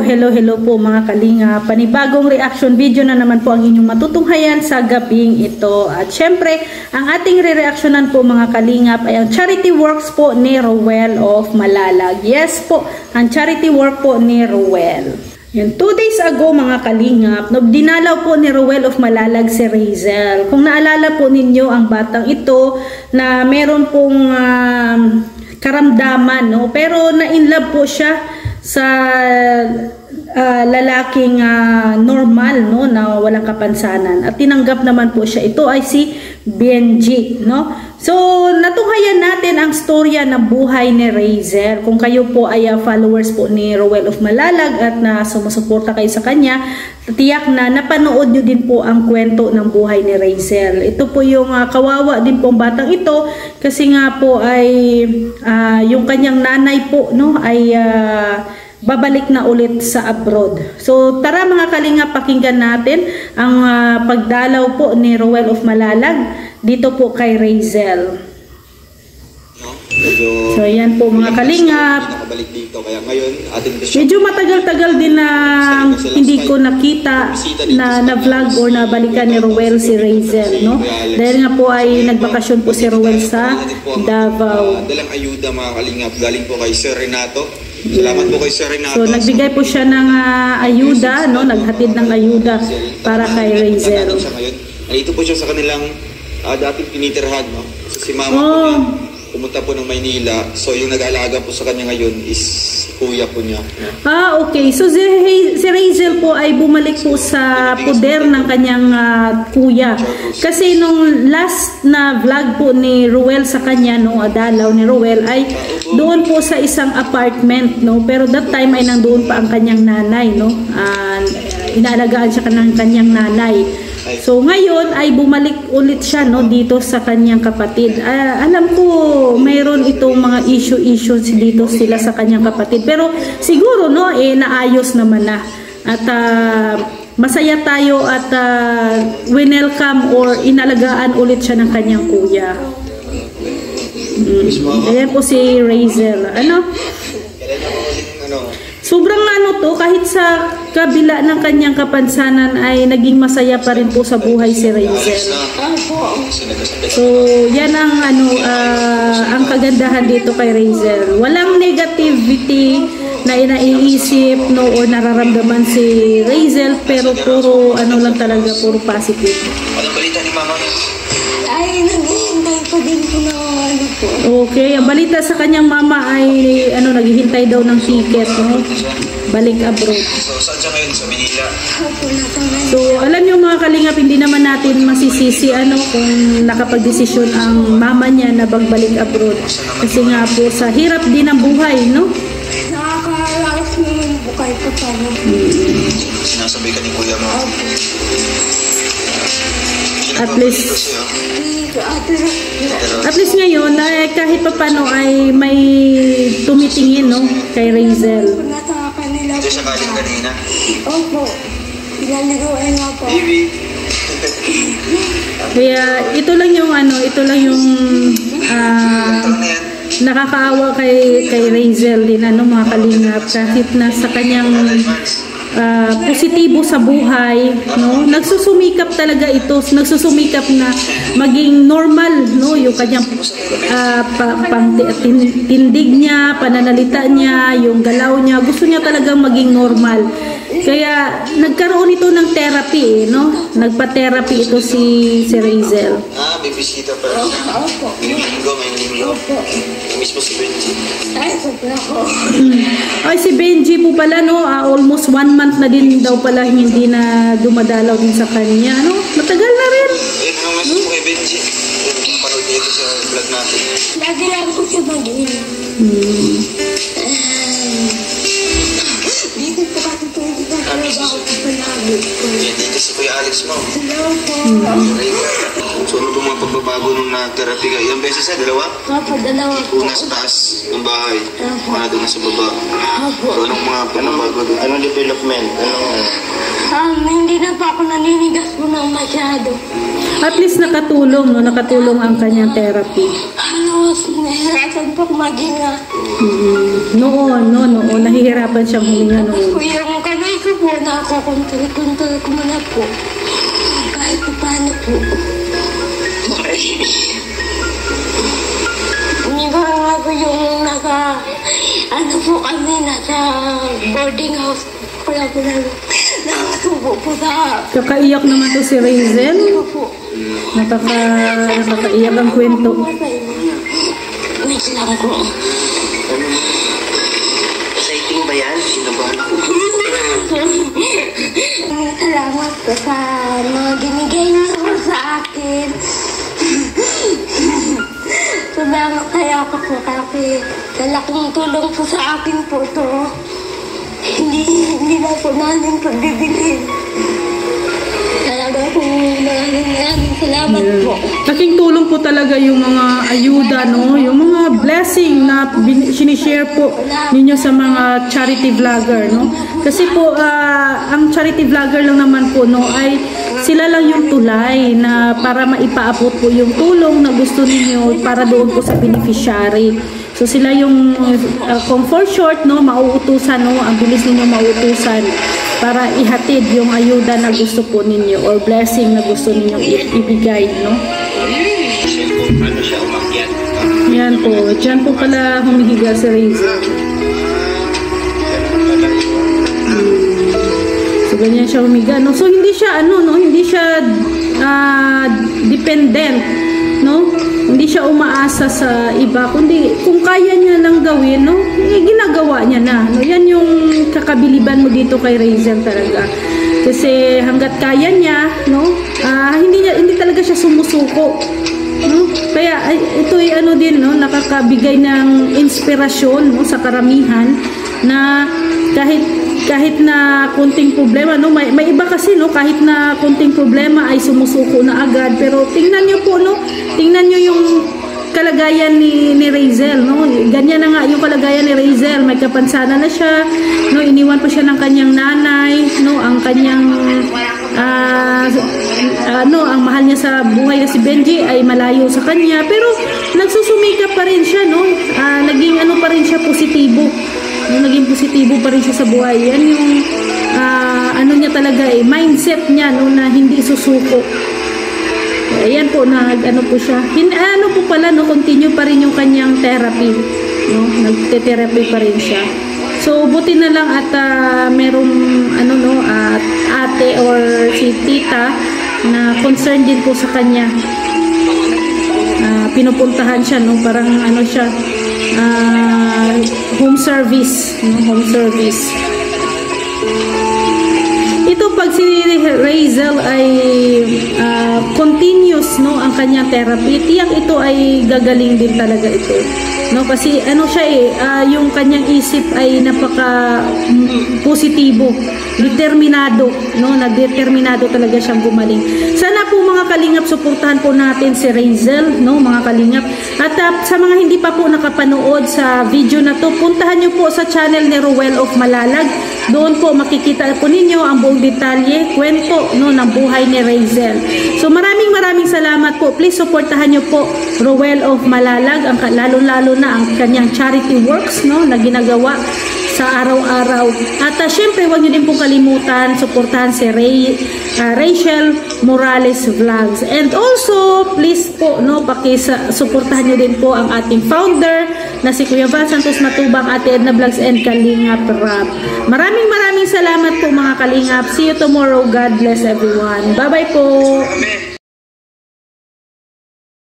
Hello po mga kalinga. Panibagong reaction video na naman po ang inyong matutunghayan sa gabing ito. At syempre, ang ating re-reactionan po mga kalingap ay ang charity works po ni Rowell of Malalag. Yes po, ang charity work po ni Rowell. Yan, 2 days ago mga kalingap, dinalaw po ni Rowell of Malalag si Razel. Kung naalala po ninyo ang batang ito na meron pong karamdaman, no? Pero na-inlove po siya sa lalaking normal, no, na walang kapansanan, at tinanggap naman po siya. Ito ay si Benji, no. So natunghayan natin ang storya ng buhay ni Razel. Kung kayo po ay followers po ni Rowell of Malalag at na sumusuporta kayo sa kanya, tiyak na napanood nyo din po ang kwento ng buhay ni Razel. Ito po yung kawawa din po ang batang ito, kasi nga po ay yung kanyang nanay po, no, ay babalik na ulit sa abroad. So tara mga kalinga, pakinggan natin ang pagdalaw po ni Rowell of Malalag dito po kay Razel. So yan po mga kalingap. Medyo matagal-tagal din na hindi ko nakita na vlog or na balikan ni Rowell si Razel, no? Dahil nga po ay nagbakasyon po si Rowell sa Davao. Dalang ayuda mga kalingap, galing po kay Sir Renato. Salamat po kay Sir Renato. So nagbigay po siya ng ayuda, no? Naghatid ng ayuda para kay Razel. Ito po siya sa kanilang dating tinitirhan, no? So, si mama po niya pumunta po ng Maynila. So yung nag-aalaga po sa kanya ngayon is kuya po niya. Okay. So si Razel po ay bumalik po sa poder ng kanyang kuya. Kasi nung last na vlog po ni Rowell sa kanya, no, dalaw ni Rowell, ay doon po sa isang apartment, no. Pero that time ay nandoon pa ang kanyang nanay, no. Inaalagaan siya ng kanyang nanay. So ngayon ay bumalik ulit siya, no, dito sa kanyang kapatid. Alam ko mayroon itong mga issues dito sila sa kanyang kapatid, pero siguro, no, naayos naman na. At masaya tayo at winelcome or inalagaan ulit siya ng kanyang kuya. Ayan po si Razel. Sobrang to, kahit sa kabila ng kanyang kapansanan ay naging masaya pa rin po sa buhay si Razel. So yan ang ang kagandahan dito kay Razel. Walang negativity na inaiisip, no, or nararamdaman si Razel, pero puro lang talaga, puro positive. Anong balita ni mama? Ay, naghihintay pa din po na po. Okay, ang balita sa kanyang mama ay naghihintay daw ng ticket, no? Balik abroad. So saan siya ngayon? Sa Manila? So alam niyo mga kalingap, hindi naman natin masisisi kung nakapag-desisyon ang mama niya na bagbalik abroad. Kasi nga po sa hirap din ng buhay, no? Nakakaraos naman bukay po tayo. Sinasabay ka ni kuya mo. At least ngayon kahit papano ay may tumitingin, no, kay Razel. Ito siya kaling kanina. Opo. Pinaliruan nga po. Baby. Kaya ito lang yung nakakaawa kay Razel din, mga kalingap, kahit na sa kanyang positibo sa buhay, no, nagsusumikap talaga ito, nagsusumikap na maging normal, no, yung kanyang tindig niya, pananalita niya, yung galaw niya, gusto niya talagang maging normal. Kaya nagkaroon ito ng therapy, no, nagpa-therapy ito si Razel. Bibisita pa rin siya. Ngayong linggo. Mismo si Benji. Ay, sobra ko. Ay, si Benji po pala, no, almost 1 month na din daw pala hindi na dumadalaw din sa kanya, no? Matagal na rin. Ano mas mo kay Benji? Yung panood niya ito sa vlog natin. Lagi lang ko siya mag-inom. Dito po kasi ito, hindi ka ako palagi. Dito si Kuya Alex mo. Hello po. So ano itong mga pagbabago nung na-therapy ka? Ilang beses na? Dalawa? Opo, dalawa po. Una sa taas ng bahay. Una doon sa baba. Opo. So anong mga pagbabago doon? Anong development? Hindi na pa ako naninigas po ng masyado. At least nakatulong, no? Nakatulong ang kanyang therapy. Ano, Tapos nahihirapan po kumaginga. Noon, nahihirapan siyang huminga Tapos po noon. yung kamay ko po, nakukontrol ko muna po. Kahit pa paano po. Minsan nga po yung ano po kami, nasa boarding house. Wala po na nakasubo po sa... Kakaiyak naman to si Razel. po. Nakakaiyak ang kwento. Wait lang po. Exciting ba yan? Sinabahan ako. Salamat po sa mga binigay niyo po sa akin. Sobrang kaya ko po kasi malaking tulong po sa akin po ito. Hindi na po namin pagbibilin. Talaga po maraming salamat po. Laking tulong po talaga yung mga ayuda, no? Yung mga blessing na sinishare po ninyo sa mga charity vlogger, no? Kasi po, ang charity vlogger lang naman po, no, ay sila lang yung tulay na para maipaabot po yung tulong na gusto ninyo para doon po sa beneficiary. So sila yung kung for short, no, mauutusan, no, ang bilis ninyo mauutusan para ihatid yung ayuda na gusto po ninyo or blessing na gusto ninyo ibigay, no? Ano siya umakyat? Yan po, dyan po pala humihiga si Razel. So ganyan siya humiga, no? So hindi siya hindi siya dependent, no? Hindi siya umaasa sa iba, kundi kung kaya niya lang gawin, no? Ginagawa niya na. No? Yan yung kakabiliban mo dito kay Razel talaga. Kasi hangga't kaya niya, no? Hindi talaga siya sumusuko. No? Kaya ito ay din, no? Nakakabigay ng inspirasyon, no? Sa karamihan na kahit na konting problema, no, may iba kasi, no, kahit na konting problema ay sumusuko na agad, pero tingnan niyo po, no, tingnan niyo yung kalagayan ni Razel, no, ganyan na nga yung kalagayan ni Razel, may kapansanan na siya, no, iniwan po siya ng kanyang nanay, no, ang kanyang ang mahal niya sa buhay na si Benji ay malayo sa kanya, pero nagsusumikap pa rin siya, no, naging pa rin siya positibo. Naging positibo pa rin siya sa buhay. Yan yung niya talaga mindset niya, no, na hindi susuko. Ayan po, po siya. Po pala, no, continue pa rin yung kanyang therapy, no, nagte-therapy pa rin siya. So buti na lang at merong ate or si tita na concerned din po sa kanya. Pinupuntahan siya, no, parang siya, home service, no, home service. Ito pag si Razel ay continuous, no, ang kanyang therapy, tiyak ito ay gagaling din talaga ito, no, kasi siya yung kanyang isip ay napaka positibo, determinado, no, nagdeterminado talaga siyang gumaling. Sana po mga kalingap, suportahan po natin si Razel, no, mga kalingap. At sa mga hindi pa po nakapanood sa video na to, puntahan nyo po sa channel ni Ruel of Malalag. Doon po makikita po ninyo ang buong detalye, kwento, no, ng buhay ni Razel. So maraming salamat po. Please suportahan nyo po Ruel of Malalag, lalo na ang kanyang charity works, no, na ginagawa sa araw-araw. At syempre, huwag nyo din pong kalimutan, suportahan si Rachel Morales Vlogs. And also, please po, no, suportahan nyo din po ang ating founder na si Kuya Val Santos Matubang, Ate Edna Vlogs and Kalingap Rap. Maraming salamat po mga Kalingap. See you tomorrow. God bless everyone. Bye-bye po. Amen.